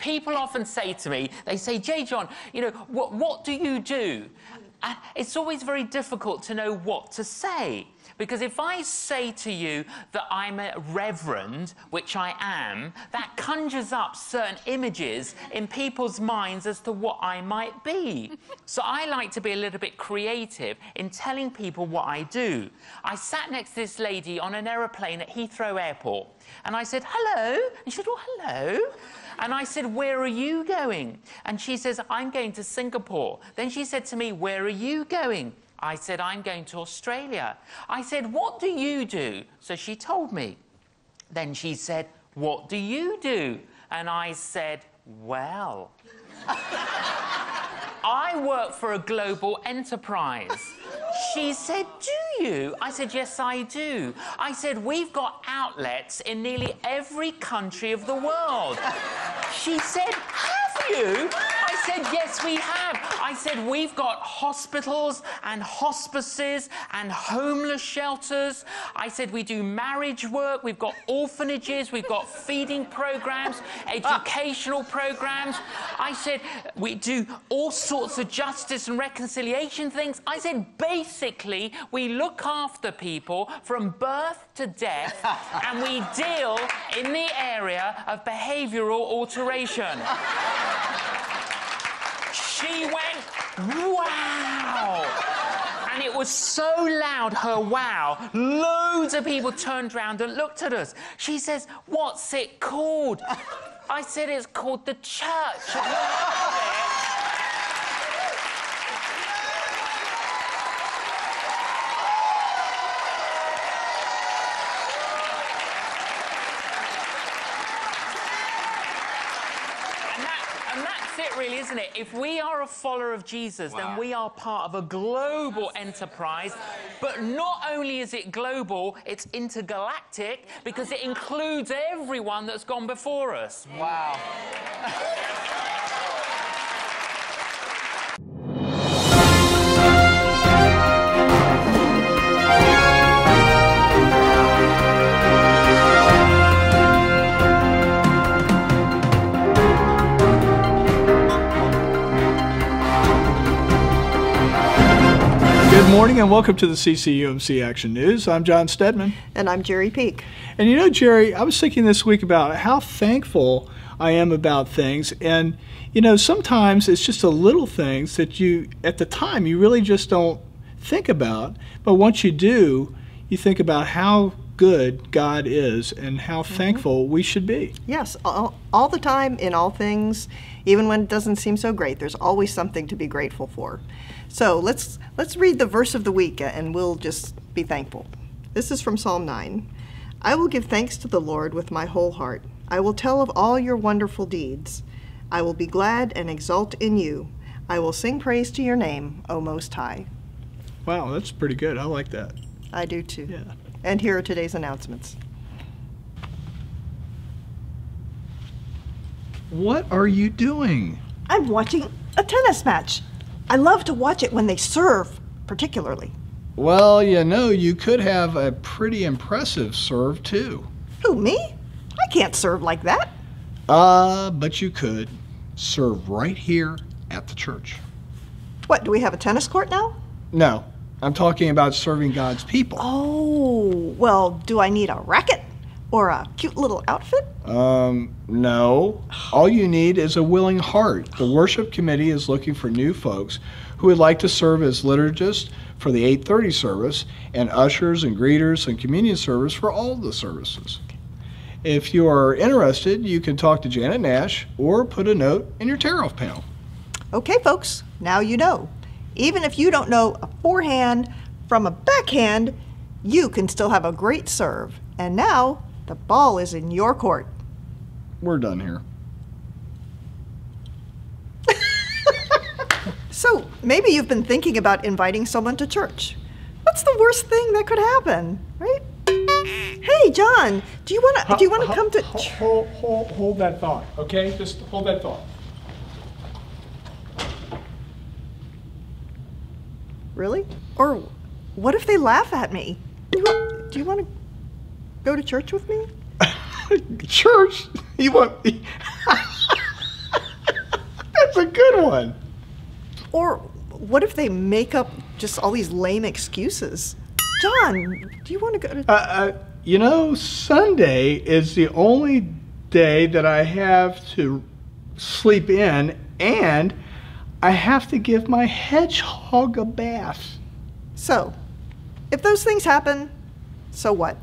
people often say to me, they say, J. John, you know, what do you do? And it's always very difficult to know what to say. Because if I say to you that I'm a reverend, which I am, that conjures up certain images in people's minds as to what I might be. So I like to be a little bit creative in telling people what I do. I sat next to this lady on an aeroplane at Heathrow Airport, and I said, hello. And she said, oh, hello. And I said, where are you going? And she says, I'm going to Singapore. Then she said to me, where are you going? I said, I'm going to Australia. I said, what do you do? So she told me. Then she said, what do you do? And I said, well, I work for a global enterprise. She said, do you? I said, yes, I do. I said, we've got outlets in nearly every country of the world. She said, have you? I said, yes, we have. I said, we've got hospitals and hospices and homeless shelters. I said, we do marriage work. We've got orphanages. We've got feeding programs, educational programs. I said, we do all sorts of justice and reconciliation things. I said, basically, we look after people from birth to death, and we deal in the area of behavioral alteration. She went, wow! And it was so loud, her wow, loads of people turned around and looked at us. She says, what's it called? I said, it's called the church. Really, isn't it? If we are a follower of Jesus, then we are part of a global enterprise. But not only is it global, it's intergalactic, because it includes everyone that's gone before us. Wow. Good morning and welcome to the CCUMC Action News. I'm John Stedman. And I'm Jerry Peak. And you know, Jerry, I was thinking this week about how thankful I am about things. And, you know, sometimes it's just the little things that you, at the time, you really just don't think about. But once you do, you think about how good God is and how thankful we should be. Yes, all the time, in all things, even when it doesn't seem so great, there's always something to be grateful for. So let's read the verse of the week and we'll just be thankful. This is from Psalm 9. I will give thanks to the Lord with my whole heart. I will tell of all your wonderful deeds. I will be glad and exult in you. I will sing praise to your name, O Most High. Wow, that's pretty good. I like that. I do too. Yeah. And here are today's announcements. What are you doing? I'm watching a tennis match. I love to watch it when they serve, particularly. Well, you know, you could have a pretty impressive serve, too. Who, me? I can't serve like that. But you could. Serve right here at the church. What, do we have a tennis court now? No, I'm talking about serving God's people. Oh, well, do I need a racket? Or a cute little outfit? No. All you need is a willing heart. The worship committee is looking for new folks who would like to serve as liturgists for the 8:30 service and ushers and greeters and communion service for all the services. If you are interested, you can talk to Janet Nash or put a note in your tear-off panel. Okay, folks, now you know. Even if you don't know a forehand from a backhand, you can still have a great serve. And now, the ball is in your court. We're done here. So, maybe you've been thinking about inviting someone to church. What's the worst thing that could happen, right? Hey, John, do you want to come to... Hold that thought, okay? Just hold that thought. Really? Or what if they laugh at me? Do you want to go to church with me? Church? You want me? a good one. Or what if they make up just all these lame excuses? John, do you want to go to... You know, Sunday is the only day that I have to sleep in, and I have to give my hedgehog a bath. So, if those things happen, so what?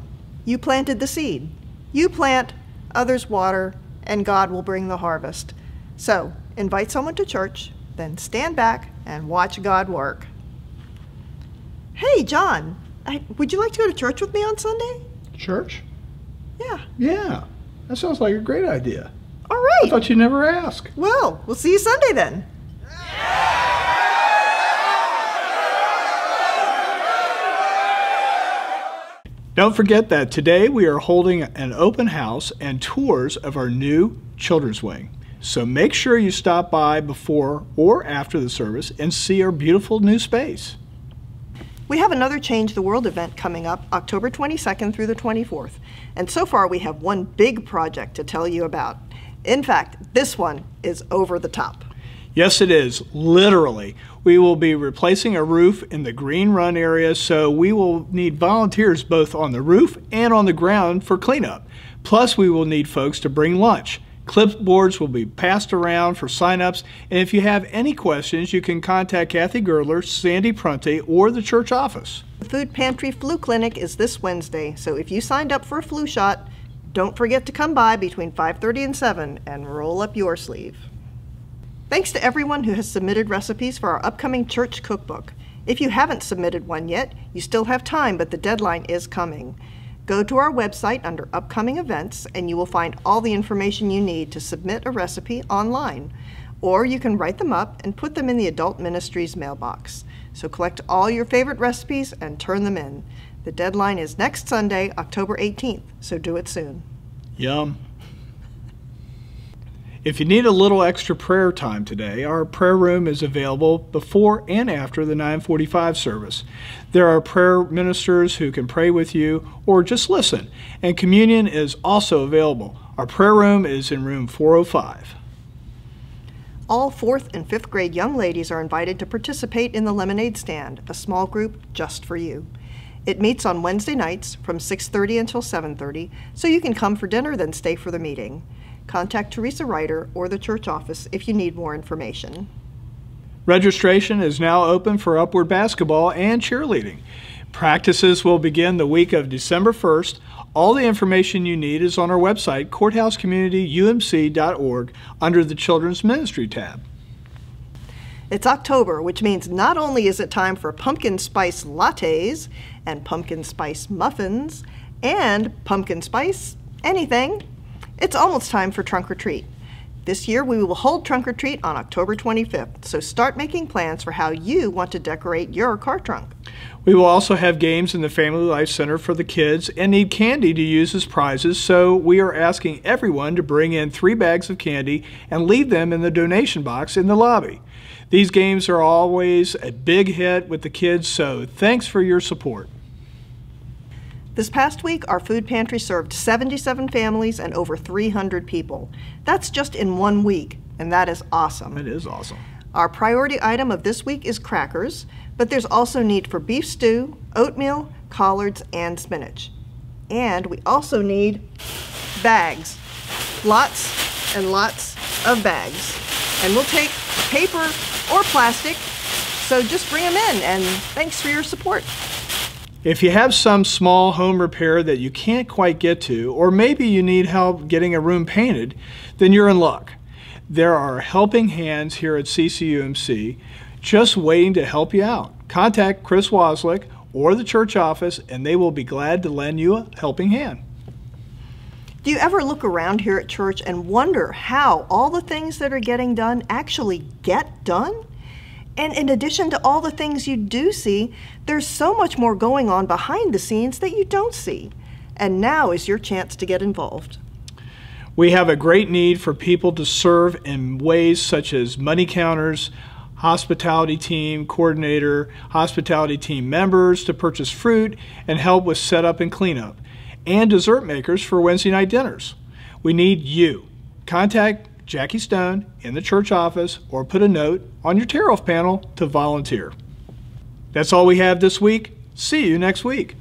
You planted the seed. You plant, others water, and God will bring the harvest. So, invite someone to church, then stand back and watch God work. Hey, John, would you like to go to church with me on Sunday? Church? Yeah. Yeah, that sounds like a great idea. All right. I thought you'd never ask. Well, we'll see you Sunday then. Don't forget that today we are holding an open house and tours of our new children's wing. So make sure you stop by before or after the service and see our beautiful new space. We have another Change the World event coming up October 22nd through the 24th. And so far we have one big project to tell you about. In fact, this one is over the top. Yes, it is, literally. We will be replacing a roof in the Green Run area, so we will need volunteers both on the roof and on the ground for cleanup. Plus, we will need folks to bring lunch. Clipboards will be passed around for sign-ups, and if you have any questions, you can contact Kathy Girdler, Sandy Prunty, or the church office. The Food Pantry Flu Clinic is this Wednesday, so if you signed up for a flu shot, don't forget to come by between 5:30 and 7 and roll up your sleeve. Thanks to everyone who has submitted recipes for our upcoming church cookbook. If you haven't submitted one yet, you still have time, but the deadline is coming. Go to our website under upcoming events and you will find all the information you need to submit a recipe online. Or you can write them up and put them in the Adult Ministries mailbox. So collect all your favorite recipes and turn them in. The deadline is next Sunday, October 18th, so do it soon. Yum. If you need a little extra prayer time today, our prayer room is available before and after the 9:45 service. There are prayer ministers who can pray with you or just listen, and communion is also available. Our prayer room is in room 405. All 4th and 5th grade young ladies are invited to participate in the Lemonade Stand, a small group just for you. It meets on Wednesday nights from 6:30 until 7:30, so you can come for dinner then stay for the meeting. Contact Teresa Ryder or the church office if you need more information. Registration is now open for Upward basketball and cheerleading. Practices will begin the week of December 1st. All the information you need is on our website, courthousecommunityumc.org, under the Children's Ministry tab. It's October, which means not only is it time for pumpkin spice lattes and pumpkin spice muffins and pumpkin spice anything, it's almost time for Trunk or Treat. This year we will hold Trunk or Treat on October 25th, so start making plans for how you want to decorate your car trunk. We will also have games in the Family Life Center for the kids and need candy to use as prizes, so we are asking everyone to bring in 3 bags of candy and leave them in the donation box in the lobby. These games are always a big hit with the kids, so thanks for your support. This past week, our food pantry served 77 families and over 300 people. That's just in 1 week, and that is awesome. It is awesome. Our priority item of this week is crackers, but there's also need for beef stew, oatmeal, collards, and spinach. And we also need bags. Lots and lots of bags. And we'll take paper or plastic, so just bring them in, and thanks for your support. If you have some small home repair that you can't quite get to, or maybe you need help getting a room painted, then you're in luck. There are helping hands here at CCUMC just waiting to help you out. Contact Chris Waslick or the church office and they will be glad to lend you a helping hand. Do you ever look around here at church and wonder how all the things that are getting done actually get done? And in addition to all the things you do see, there's so much more going on behind the scenes that you don't see. And now is your chance to get involved. We have a great need for people to serve in ways such as money counters, hospitality team coordinator, hospitality team members to purchase fruit and help with setup and cleanup, and dessert makers for Wednesday night dinners. We need you. Contact Jackie Stone in the church office or put a note on your tear-off panel to volunteer. That's all we have this week. See you next week.